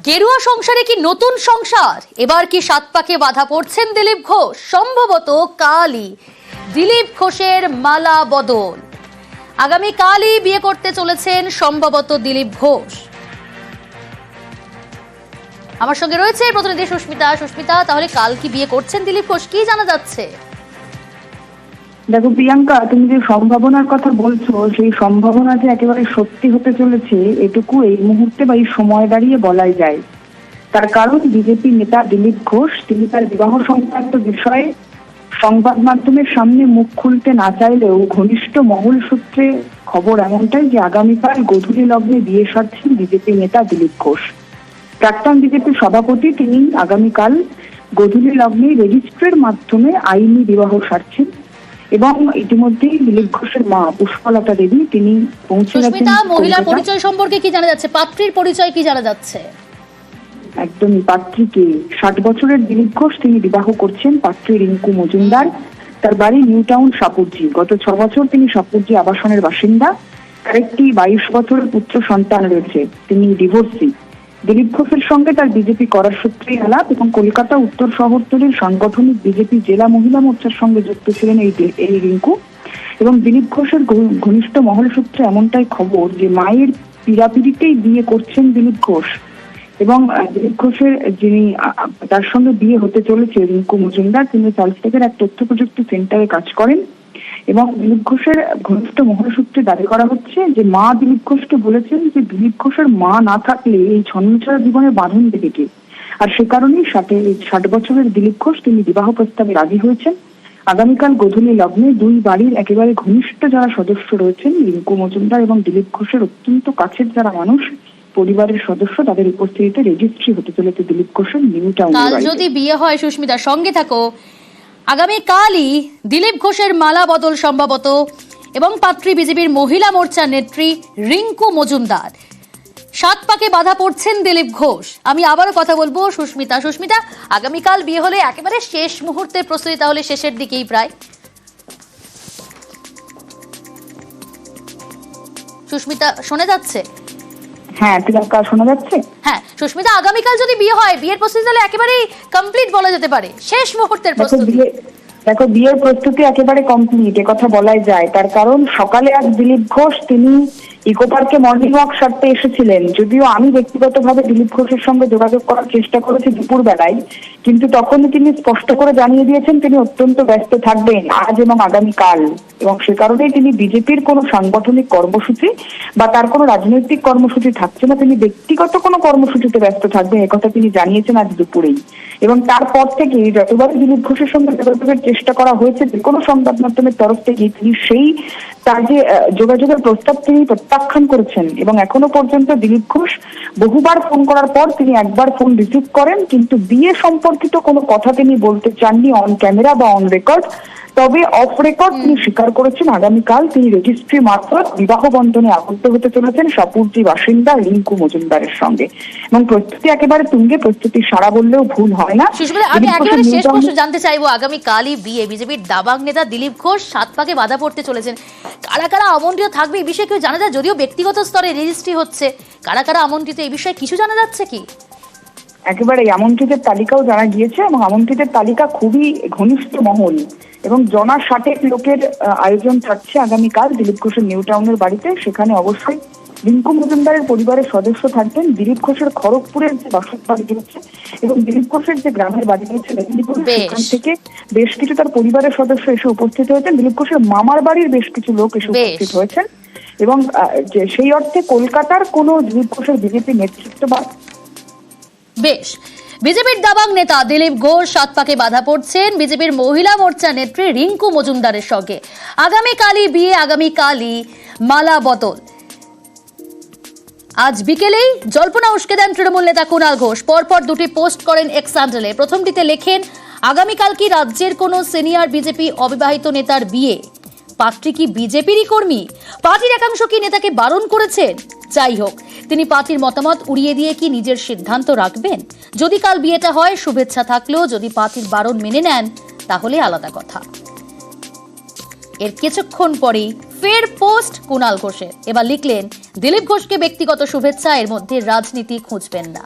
গেরুয়া সংসারে কি নতুন সংসার? এবার কি সাত পাকে বাধা পড়ছেন দিলীপ ঘোষ? সম্ভবত কালই দিলীপ ঘোষের মালা বদল। আগামী কালই বিয়ে করতে চলেছেন সম্ভবত দিলীপ ঘোষ। আমার সঙ্গে রয়েছে প্রতিনিধি সুস্মিতা। সুস্মিতা, তাহলে কাল কি বিয়ে করছেন দিলীপ ঘোষ, কি জানা যাচ্ছে? দেখো প্রিয়াঙ্কা, তুমি যে সম্ভাবনার কথা বলছো, সেই সম্ভাবনা যে একেবারে সত্যি হতে চলেছে এটুকু এই মুহূর্তে বা এই সময় দাঁড়িয়ে বলাই যায়। তার কারণ বিজেপি নেতা দিলীপ ঘোষ তিনি তার বিবাহ সংক্রান্ত বিষয়ে সংবাদ মাধ্যমের সামনে মুখ খুলতে না চাইলেও ঘনিষ্ঠ মহল সূত্রে খবর এমনটাই যে আগামীকাল গোধূলি লগ্নে বিয়ে সারছেন বিজেপি নেতা দিলীপ ঘোষ। প্রাক্তন বিজেপি সভাপতি তিনি আগামীকাল গোধূলি লগ্নে রেজিস্ট্রির মাধ্যমে আইনি বিবাহ সারছেন এবং ইতিমধ্যেই দিলীপ ঘোষের মা পুষ্পলতা দেবী তিনি পৌঁছে গেছেন। মহিলার পরিচয় সম্পর্কে কি জানা যাচ্ছে? পাত্রীর পরিচয় কি জানা যাচ্ছে? একদমই, পাত্রীকে 60 বছরের দিলীপ ঘোষ তিনি বিবাহ করছেন পাত্রী রিঙ্কু মজুমদার। তার বাড়ি নিউ টাউন সাপুরজি। গত 6 বছর তিনি সাপুরজি আবাসনের বাসিন্দা। তার একটি 22 বছরের পুত্র সন্তান রয়েছে। তিনি ডিভোর্সি। দিলীপ ঘোষের সঙ্গে তার বিজেপি করার সূত্রেই আলাপ এবং কলকাতা উত্তর শহরতলির সাংগঠনিক বিজেপি জেলা মহিলা মোর্চার সঙ্গে যুক্ত ছিলেন এই রিঙ্কু। এবং দিলীপ ঘোষের ঘনিষ্ঠ মহল সূত্রে এমনটাই খবর যে মায়ের পীড়াপিড়িতেই বিয়ে করছেন দিলীপ ঘোষ। এবং দিলীপ ঘোষের যিনি তার সঙ্গে বিয়ে হতে চলেছে রিঙ্কু মজুমদার, তিনি সালস্টেকের এক তথ্য প্রযুক্তি সেন্টারে কাজ করেন। এবং দিলীপ ঘোষের ঘনিষ্ঠ মহল সূত্রে দাবি করা হচ্ছে যে মা দিলীপ ঘোষকে বলেছেন যে দিলীপ ঘোষের মা না থাকলে এই ছন্নছাড়া জীবনে বাঁধন দেবে কে। আর সে কারণেই 60 বছরের দিলীপ ঘোষ তিনি বিবাহ প্রস্তাবে রাজি হয়েছেন। আগামীকাল গোধূলি লগ্নে দুই বাড়ির একেবারে ঘনিষ্ঠ যারা সদস্য রয়েছেন রিঙ্কু মজুমদার এবং দিলীপ ঘোষের অত্যন্ত কাছের যারা মানুষ পরিবারের সদস্য, তাদের উপস্থিতিতে রেজিস্ট্রি হতে চলেছে দিলীপ ঘোষের নিউ টাউন। কাল যদি বিয়ে হয়, সুস্মিতার সঙ্গে থাকো, আগামী কালই দিলীপ ঘোষের মালা বদল সম্ভবত, এবং পাত্রী বিজেপির মহিলা মোর্চার নেত্রী রিঙ্কু মজুমদার। সাত পাকে বাধা পড়ছেন দিলীপ ঘোষ। আমি আবারও কথা বলবো সুস্মিতা, আগামীকাল বিয়ে হলে একেবারে শেষ মুহূর্তের প্রস্তুতি, তাহলে শেষের দিকেই প্রায়। সুস্মিতা, শোনা যাচ্ছে? হ্যাঁ প্রিয়াঙ্কা, শোনা যাচ্ছে। হ্যাঁ সুস্মিতা, আগামীকাল যদি বিয়ে হয়, বিয়ের প্রস্তুতি তাহলে একেবারেই কমপ্লিট বলা যেতে পারে, শেষ মুহূর্তের প্রস্তুতি। দেখো বিয়ের প্রস্তুতি একেবারে কমপ্লিট, কথা বলাই যায়। তার কারণ সকালে আজ দিলীপ ঘোষ তিনি ইকো পার্কে মর্নিং ওয়াক সারতে এসেছিলেন। যদিও আমি ব্যক্তিগতভাবে দিলীপ ঘোষের সঙ্গে যোগাযোগ করার চেষ্টা করেছি দুপুর বেলায়, কিন্তু তখন তিনি স্পষ্ট করে জানিয়ে দিয়েছেন তিনি অত্যন্ত ব্যস্ত থাকবেন আজ এবং আগামীকাল। এবং সে কারণেই তিনি বিজেপির কোনো সাংগঠনিক কর্মসূচি বা তার কোনো রাজনৈতিক কর্মসূচি থাকছে না, তিনি ব্যক্তিগত কোনো কর্মসূচিতে ব্যস্ত থাকবেন, একথা তিনি জানিয়েছেন আজ দুপুরেই। এবং তারপর থেকে যতবার দিলীপ ঘোষের সঙ্গে যোগাযোগের চেষ্টা করা হয়েছে যে কোনো সংবাদ মাধ্যমের তরফ থেকে, তিনি সেই তার যে যোগাযোগের প্রস্তাব তিনি প্রত্যাখ্যান করেছেন। এবং এখনো পর্যন্ত দিলীপ ঘোষ বহুবার ফোন করার পর তিনি একবার ফোন রিসিভ করেন, কিন্তু বিয়ে সম্পর্কিত কোনো কথা তিনি বলতে চাননি অন ক্যামেরা বা অন রেকর্ড। তবে অফ রেকর্ড তিনি স্বীকার করেছেন আগামীকাল তিনি রেজিস্ট্রি মারফত বিবাহ বন্ধনে আবদ্ধ হতে চলেছেন সাপুরজি বাসিন্দা রিঙ্কু মজুমদারের সঙ্গে। এবং প্রস্তুতি একেবারে তুঙ্গে, প্রস্তুতি সারা বললেও ভুল হয় না। আমি একেবারে শেষ প্রশ্ন জানতে চাইবো, আগামীকালই বিয়ে, বিজেপির দাবাং নেতা দিলীপ ঘোষ 7 পাকে বাধা পড়তে চলেছেন, কারা কারা আমন্ত্রিত থাকবে এই বিষয়ে কেউ জানা যায়? যদিও ব্যক্তিগত স্তরে রেজিস্ট্রি হচ্ছে, কারা কারা আমন্ত্রিত এই বিষয়ে কিছু জানা যাচ্ছে কি? একেবারে আমন্ত্রিতের তালিকাও জানা গিয়েছে এবং আমন্ত্রিতের তালিকা খুবই ঘনিষ্ঠ মহল এবং 60 লোকের আয়োজন থাকছে আগামীকাল দিলীপ ঘোষের নিউ টাউনের বাড়িতে। সেখানে অবশ্যই রিঙ্কু মজুমদারের পরিবারের সদস্য থাকবেন। দিলীপ ঘোষের খড়গপুরের যে বাসক বাড়ি রয়েছে এবং দিলীপ ঘোষের যে গ্রামের বাড়ি রয়েছে মেদিনীপুর, সেখান থেকে বেশ কিছু তার পরিবারের সদস্য এসে উপস্থিত হয়েছেন। দিলীপ ঘোষের মামার বাড়ির বেশ কিছু লোক এসে উপস্থিত হয়েছেন। এবং সেই অর্থে কলকাতার কোনো দিলীপ ঘোষের বিজেপি নেতৃত্ব বা বেশ, বিজেপির দাবাং নেতা দিলীপ ঘোষ 7 পাকে বাধা পড়ছেন বিজেপির মহিলা মোর্চা নেত্রী রিঙ্কু মজুমদারের সঙ্গে। আগামীকালই বিয়ে, আগামীকালই মালা বদল। আজ বিকেলেই জল্পনা উস্কে দেন তৃণমূল নেতা কুণাল ঘোষ। পরপর দুটি পোস্ট করেন এক্স হ্যান্ডেলে। প্রথমটিতে লেখেন, আগামীকাল কি রাজ্যের কোনো সিনিয়র বিজেপি অবিবাহিত নেতার বিয়ে? পাত্রী কি বিজেপিরই কর্মী? পার্টির একাংশ কি নেতাকে বারণ করেছেন? যাই হোক, তিনি পার্টির মতামত উড়িয়ে দিয়ে কি নিজের সিদ্ধান্ত রাখবেন? যদি কাল বিয়েটা হয় শুভেচ্ছা থাকলেও যদি পার্টির বারণ মেনে নেন তাহলে আলাদা কথা। এর কিছুক্ষণ পরেই ফের পোস্ট কুণাল ঘোষের। এবার লিখলেন, দিলীপ ঘোষকে ব্যক্তিগত শুভেচ্ছা, এর মধ্যে রাজনীতি খুঁজবেন না।